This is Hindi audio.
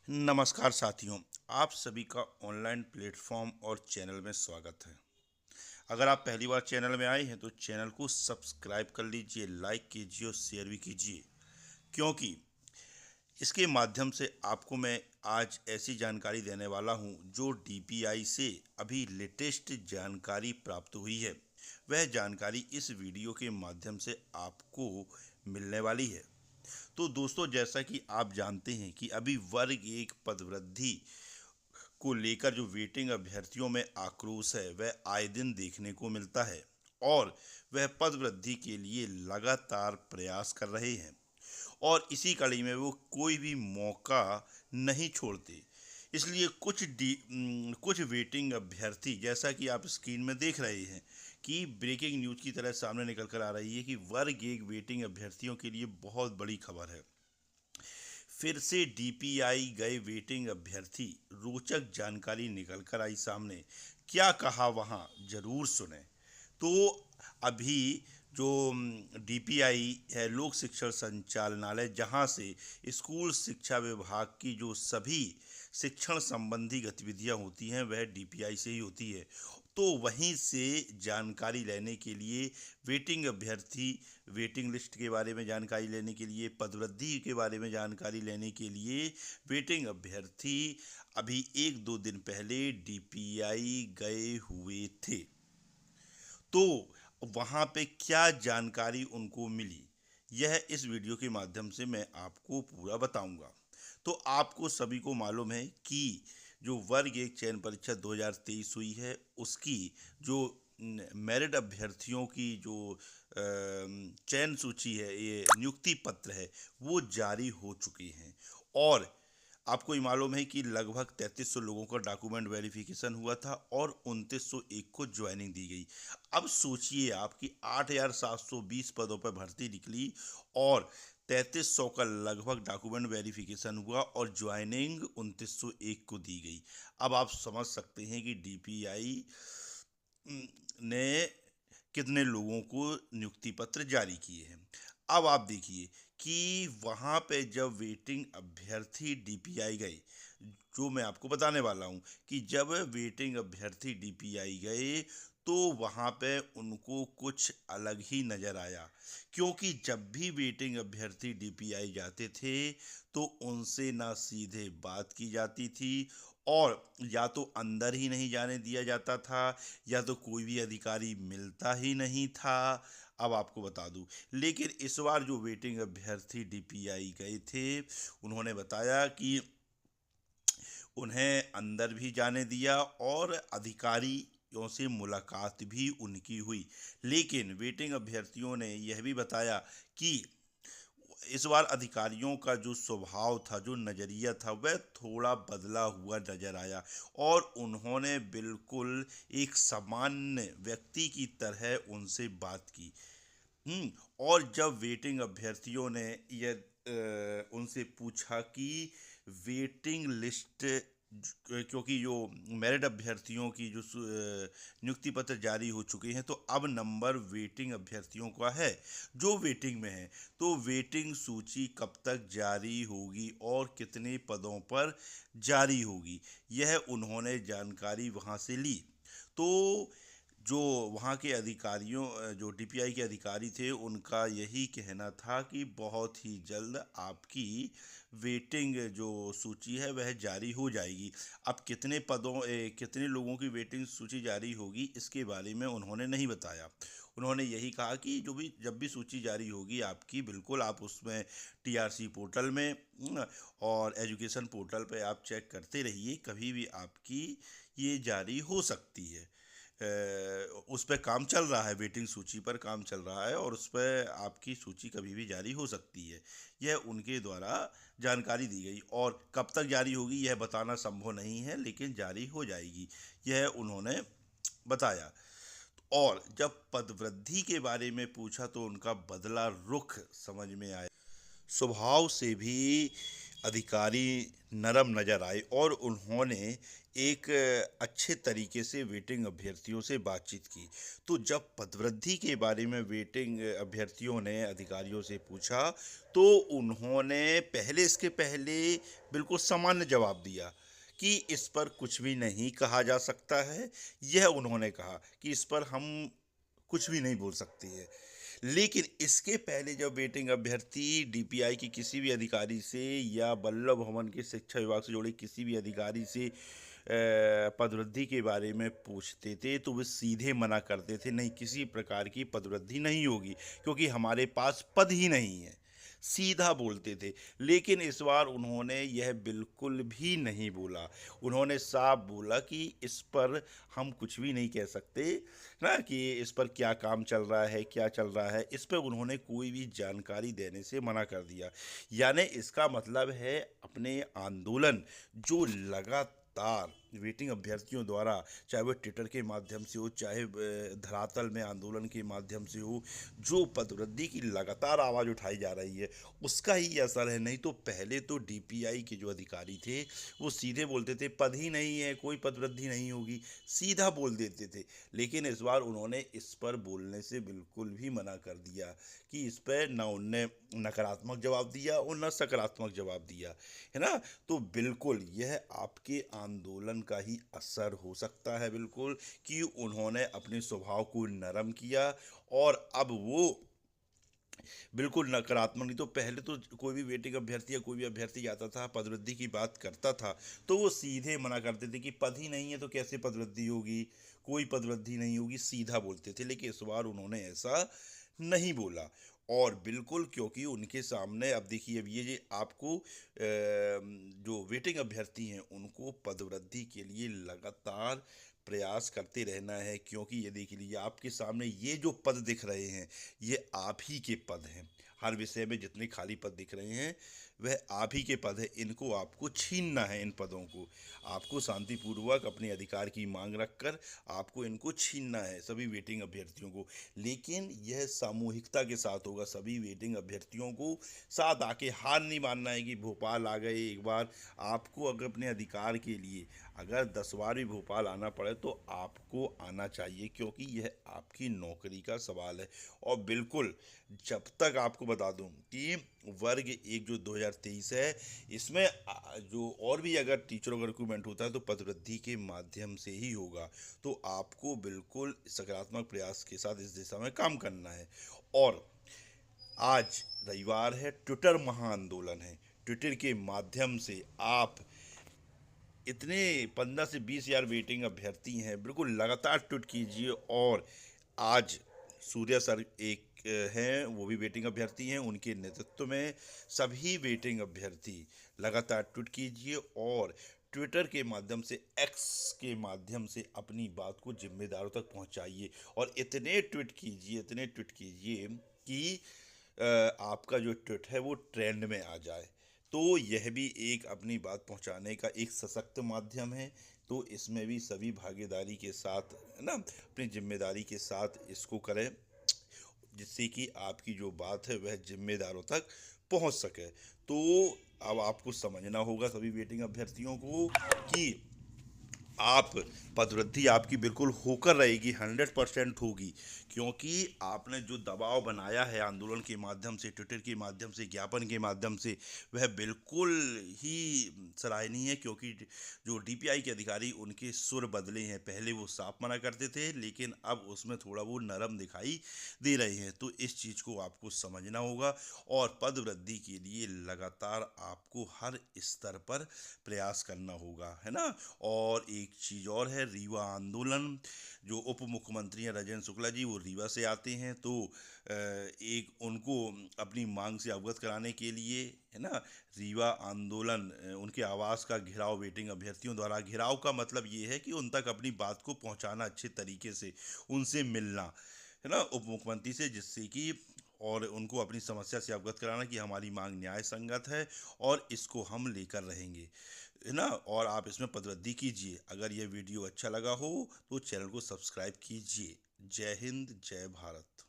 नमस्कार साथियों, आप सभी का ऑनलाइन प्लेटफॉर्म और चैनल में स्वागत है। अगर आप पहली बार चैनल में आए हैं तो चैनल को सब्सक्राइब कर लीजिए, लाइक कीजिए और शेयर भी कीजिए, क्योंकि इसके माध्यम से आपको मैं आज ऐसी जानकारी देने वाला हूं जो डीपीआई से अभी लेटेस्ट जानकारी प्राप्त हुई है। वह जानकारी इस वीडियो के माध्यम से आपको मिलने वाली है। तो दोस्तों, जैसा कि आप जानते हैं कि अभी वर्ग एक पदवृद्धि को लेकर जो वेटिंग अभ्यर्थियों में आक्रोश है वह आए दिन देखने को मिलता है और वह पद वृद्धि के लिए लगातार प्रयास कर रहे हैं और इसी कड़ी में वो कोई भी मौका नहीं छोड़ते। इसलिए कुछ वेटिंग अभ्यर्थी, जैसा कि आप स्क्रीन में देख रहे हैं कि ब्रेकिंग न्यूज़ की तरह सामने निकल कर आ रही है कि वर्ग एक वेटिंग अभ्यर्थियों के लिए बहुत बड़ी खबर है। फिर से डीपीआई गए वेटिंग अभ्यर्थी, रोचक जानकारी निकल कर आई सामने। क्या कहा वहाँ, जरूर सुने। तो अभी जो डीपीआई है, लोक शिक्षण संचालनालय, जहाँ से स्कूल शिक्षा विभाग की जो सभी शिक्षण संबंधी गतिविधियाँ होती हैं वह डीपीआई से ही होती है। तो वहीं से जानकारी लेने के लिए वेटिंग अभ्यर्थी, वेटिंग लिस्ट के बारे में जानकारी लेने के लिए, पदवृद्धि के बारे में जानकारी लेने के लिए वेटिंग अभ्यर्थी अभी एक दो दिन पहले डीपीआई गए हुए थे। तो वहाँ पे क्या जानकारी उनको मिली, यह इस वीडियो के माध्यम से मैं आपको पूरा बताऊंगा। तो आपको सभी को मालूम है कि जो वर्ग एक चयन परीक्षा 2023 हुई है उसकी जो मेरिट अभ्यर्थियों की जो चयन सूची है, ये नियुक्ति पत्र है, वो जारी हो चुकी हैं। और आपको ये मालूम है कि लगभग 3300 लोगों का डॉक्यूमेंट वेरिफिकेशन हुआ था और 2901 को ज्वाइनिंग दी गई। अब सोचिए आप कि 8720 पदों पर भर्ती निकली और 3300 का लगभग डॉक्यूमेंट वेरिफिकेशन हुआ और ज्वाइनिंग 2901 को दी गई। अब आप समझ सकते हैं कि डीपीआई ने कितने लोगों को नियुक्ति पत्र जारी किए हैं। अब आप देखिए कि वहाँ पे जब वेटिंग अभ्यर्थी डीपीआई गए, जो मैं आपको बताने वाला हूँ कि जब वेटिंग अभ्यर्थी डीपीआई गए तो वहाँ पे उनको कुछ अलग ही नज़र आया, क्योंकि जब भी वेटिंग अभ्यर्थी डीपीआई जाते थे तो उनसे ना सीधे बात की जाती थी और या तो अंदर ही नहीं जाने दिया जाता था या तो कोई भी अधिकारी मिलता ही नहीं था। अब आपको बता दूं, लेकिन इस बार जो वेटिंग अभ्यर्थी डीपीआई गए थे उन्होंने बताया कि उन्हें अंदर भी जाने दिया और अधिकारियों से मुलाकात भी उनकी हुई। लेकिन वेटिंग अभ्यर्थियों ने यह भी बताया कि इस बार अधिकारियों का जो स्वभाव था, जो नज़रिया था, वह थोड़ा बदला हुआ नजर आया और उन्होंने बिल्कुल एक सामान्य व्यक्ति की तरह उनसे बात की। और जब वेटिंग अभ्यर्थियों ने यह उनसे पूछा कि वेटिंग लिस्ट, क्योंकि जो मेरिट अभ्यर्थियों की जो नियुक्ति पत्र जारी हो चुके हैं तो अब नंबर वेटिंग अभ्यर्थियों का है जो वेटिंग में है, तो वेटिंग सूची कब तक जारी होगी और कितने पदों पर जारी होगी, यह उन्होंने जानकारी वहाँ से ली। तो जो वहाँ के अधिकारियों, जो डीपीआई के अधिकारी थे, उनका यही कहना था कि बहुत ही जल्द आपकी वेटिंग जो सूची है वह जारी हो जाएगी। अब कितने लोगों की वेटिंग सूची जारी होगी इसके बारे में उन्होंने नहीं बताया। उन्होंने यही कहा कि जब भी सूची जारी होगी आपकी, बिल्कुल आप उसमें टीआरसी पोर्टल में और एजुकेशन पोर्टल पे आप चेक करते रहिए, कभी भी आपकी ये जारी हो सकती है। उस पर काम चल रहा है, वेटिंग सूची पर काम चल रहा है और उस पर आपकी सूची कभी भी जारी हो सकती है। यह उनके द्वारा जानकारी दी गई और कब तक जारी होगी यह बताना संभव नहीं है, लेकिन जारी हो जाएगी, यह उन्होंने बताया। और जब पदवृद्धि के बारे में पूछा तो उनका बदला रुख समझ में आया। स्वभाव से भी अधिकारी नरम नज़र आए और उन्होंने एक अच्छे तरीके से वेटिंग अभ्यर्थियों से बातचीत की। तो जब पदवृद्धि के बारे में वेटिंग अभ्यर्थियों ने अधिकारियों से पूछा, तो उन्होंने इसके पहले बिल्कुल सामान्य जवाब दिया कि इस पर कुछ भी नहीं कहा जा सकता है। यह उन्होंने कहा कि इस पर हम कुछ भी नहीं बोल सकते हैं। लेकिन इसके पहले जब वेटिंग अभ्यर्थी डीपीआई की किसी भी अधिकारी से या बल्लभ भवन के शिक्षा विभाग से जुड़े किसी भी अधिकारी से पदवृद्धि के बारे में पूछते थे, तो वे सीधे मना करते थे, नहीं, किसी प्रकार की पदवृद्धि नहीं होगी, क्योंकि हमारे पास पद ही नहीं है। सीधा बोलते थे। लेकिन इस बार उन्होंने यह बिल्कुल भी नहीं बोला। उन्होंने साफ बोला कि इस पर हम कुछ भी नहीं कह सकते ना, कि इस पर क्या काम चल रहा है, क्या चल रहा है, इस पर उन्होंने कोई भी जानकारी देने से मना कर दिया। यानी इसका मतलब है अपने आंदोलन जो लगातार वेटिंग अभ्यर्थियों द्वारा, चाहे वह ट्विटर के माध्यम से हो, चाहे धरातल में आंदोलन के माध्यम से हो, जो पदवृद्धि की लगातार आवाज़ उठाई जा रही है, उसका ही असर है। नहीं तो पहले तो डीपीआई के जो अधिकारी थे वो सीधे बोलते थे पद ही नहीं है, कोई पदवृद्धि नहीं होगी, सीधा बोल देते थे। लेकिन इस बार उन्होंने इस पर बोलने से बिल्कुल भी मना कर दिया कि इस पर ना उनने नकारात्मक जवाब दिया और न सकारात्मक जवाब दिया, है ना। तो बिल्कुल यह आपके आंदोलन का ही असर हो सकता है, बिल्कुल, कि उन्होंने अपने स्वभाव को नरम किया और अब वो बिल्कुल नकारात्मक नहीं। तो पहले तो कोई भी वेटिंग अभ्यर्थी या कोई भी अभ्यर्थी आता था, पदवृद्धि की बात करता था, तो वो सीधे मना करते थे कि पद ही नहीं है तो कैसे पदवृद्धि होगी, कोई पदवृद्धि नहीं होगी, सीधा बोलते थे। लेकिन इस बार उन्होंने ऐसा नहीं बोला। और बिल्कुल, क्योंकि उनके सामने अब देखिए, अब ये आपको जो वेटिंग अभ्यर्थी हैं उनको पदवृद्धि के लिए लगातार प्रयास करते रहना है, क्योंकि ये देख लीजिए आपके सामने ये जो पद दिख रहे हैं, ये आप ही के पद हैं। हर विषय में जितने खाली पद दिख रहे हैं वह आप ही के पद है। इनको आपको छीनना है, इन पदों को आपको शांतिपूर्वक अपने अधिकार की मांग रखकर आपको इनको छीनना है, सभी वेटिंग अभ्यर्थियों को। लेकिन यह सामूहिकता के साथ होगा। सभी वेटिंग अभ्यर्थियों को साथ आके हार नहीं मानना है कि भोपाल आ गए एक बार। आपको अगर अपने अधिकार के लिए अगर 10 बार भी भोपाल आना पड़े तो आपको आना चाहिए, क्योंकि यह आपकी नौकरी का सवाल है। और बिल्कुल, जब तक आपको बता दूं कि वर्ग एक जो 2023 है, इसमें जो और भी अगर टीचरों का रिक्रूटमेंट होता है तो पदवृद्धि के माध्यम से ही होगा। तो आपको बिल्कुल सकारात्मक प्रयास के साथ इस दिशा में काम करना है। और आज रविवार है, ट्विटर महाआंदोलन है। ट्विटर के माध्यम से आप इतने 15 से 20 हज़ार वेटिंग अभ्यर्थी हैं, बिल्कुल लगातार ट्वीट कीजिए। और आज सूर्या सर एक हैं, वो भी वेटिंग अभ्यर्थी हैं, उनके नेतृत्व में सभी वेटिंग अभ्यर्थी लगातार ट्वीट कीजिए और ट्विटर के माध्यम से, एक्स के माध्यम से अपनी बात को जिम्मेदारों तक पहुंचाइए। और इतने ट्वीट कीजिए, इतने ट्वीट कीजिए कि आपका जो ट्वीट है वो ट्रेंड में आ जाए। तो यह भी एक अपनी बात पहुंचाने का एक सशक्त माध्यम है। तो इसमें भी सभी भागीदारी के साथ, है ना, अपनी जिम्मेदारी के साथ इसको करें, जिससे कि आपकी जो बात है वह जिम्मेदारों तक पहुंच सके। तो अब आपको समझना होगा सभी वेटिंग अभ्यर्थियों को कि आप पदवृद्धि आपकी बिल्कुल होकर रहेगी, 100% होगी, क्योंकि आपने जो दबाव बनाया है आंदोलन के माध्यम से, ट्विटर के माध्यम से, ज्ञापन के माध्यम से, वह बिल्कुल ही सराहनीय है। क्योंकि जो डीपीआई के अधिकारी, उनके सुर बदले हैं। पहले वो साफ मना करते थे, लेकिन अब उसमें थोड़ा वो नरम दिखाई दे रहे हैं। तो इस चीज़ को आपको समझना होगा और पदवृद्धि के लिए लगातार आपको हर स्तर पर प्रयास करना होगा, है ना। और एक चीज़ और है, रीवा आंदोलन। जो उप मुख्यमंत्री हैं राजेंद्र शुक्ला जी, वो रीवा से आते हैं, तो एक उनको अपनी मांग से अवगत कराने के लिए, है ना, रीवा आंदोलन, उनके आवास का घेराव वेटिंग अभ्यर्थियों द्वारा। घेराव का मतलब ये है कि उन तक अपनी बात को पहुंचाना अच्छे तरीके से, उनसे मिलना, है ना, उप मुख्यमंत्री से, जिससे कि और उनको अपनी समस्या से अवगत कराना कि हमारी मांग न्याय संगत है और इसको हम लेकर रहेंगे, है ना। और आप इसमें पदवृद्धि कीजिए। अगर यह वीडियो अच्छा लगा हो तो चैनल को सब्सक्राइब कीजिए। जय हिंद, जय भारत।